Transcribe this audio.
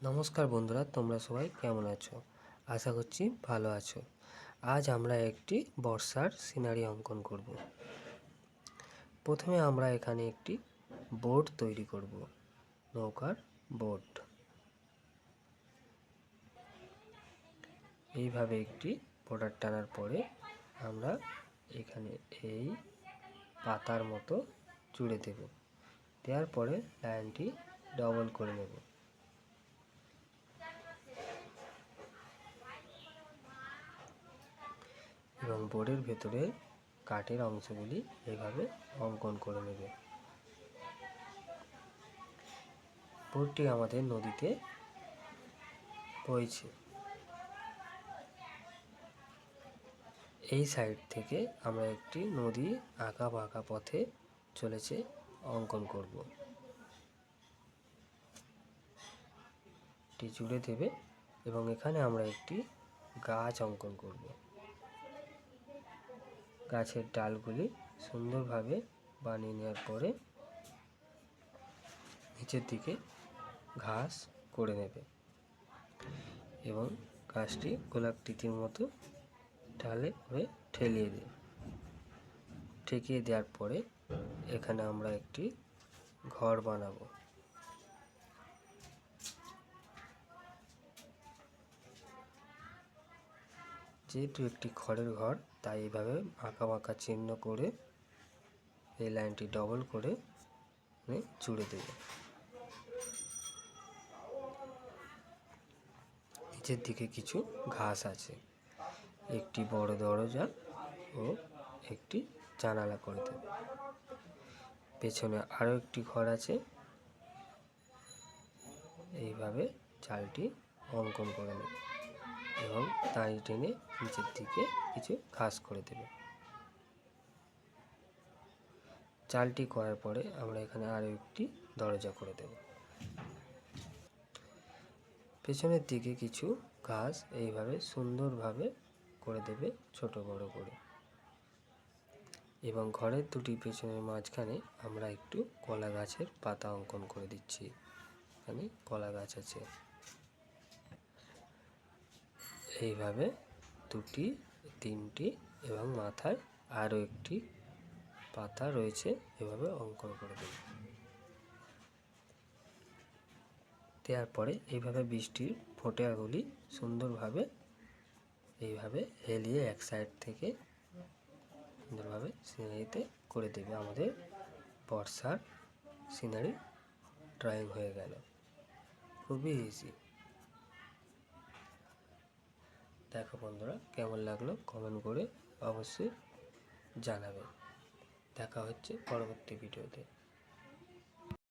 নমস্কার বন্ধুরা, তোমরা সবাই কেমন আছো? আশা করছি ভালো আছো। আজ আমরা একটি বর্ষার সিনারি অঙ্কন করব। প্রথমে আমরা এখানে একটি বোট তৈরি করব, নৌকার বোট। এইভাবে একটি বর্ডার টানার পরে আমরা এখানে এই পাতার মতো জুড়ে দেব। দেওয়ার পরে লাইনটি ডবল করে নেব। এবং বোর্ডের ভেতরে কাঠের অংশগুলি এইভাবে অঙ্কন করে নেবে। বোটটি আমাদের নদীতে বইছে। এই সাইড থেকে আমরা একটি নদী আঁকা বাঁকা পথে চলেছে অঙ্কন করব। এটি জুড়ে দেবে এবং এখানে আমরা একটি গাছ অঙ্কন করব। গাছের ডালগুলি সুন্দরভাবে বানিয়ে নেওয়ার পরে নিচের দিকে ঘাস করে নেবে এবং গাছটি গোলাকৃতির মতো ঢালে হয়ে ঠেলিয়ে দেবে। ঠেকিয়ে দেওয়ার পরে এখানে আমরা একটি ঘর বানাবো। যেহেতু একটি খড়ের ঘর, তাই এইভাবে আঁকা বাঁকা চিহ্ন করে এই লাইনটি ডবল করে জুড়ে দেবে। নিচের দিকে কিছু ঘাস আছে, একটি বড় দরজা ও একটি জানালা করে দেবে। পেছনে আরও একটি ঘর আছে। এইভাবে চালটি অঙ্কন করে নেবে এবং তাই টেনে নিচের দিকে কিছু ঘাস করে দেবে। চালটি করার পরে আমরা এখানে আরও একটি দরজা করে দেব। পেছনের দিকে কিছু ঘাস এইভাবে সুন্দরভাবে করে দেবে, ছোট বড় করে। এবং ঘরের দুটি পেছনের মাঝখানে আমরা একটু কলা গাছের পাতা অঙ্কন করে দিচ্ছি। এখানে কলা গাছ আছে। এইভাবে দুটি, তিনটি এবং মাথায় আরও একটি পাতা রয়েছে, এভাবে অঙ্কন করে দেব। দেওয়ার পরে এইভাবে বৃষ্টির ফোঁটাগুলি সুন্দরভাবে এইভাবে হেলিয়ে এক সাইড থেকে সুন্দরভাবে সিনারিতে করে দেবে। আমাদের বর্ষার সিনারি ড্রয়িং হয়ে গেল। খুবই ইজি। দেখো বন্ধুরা, কেমন লাগলো কমেন্ট করে অবশ্যই জানাবে। দেখা হচ্ছে পরবর্তী ভিডিওতে।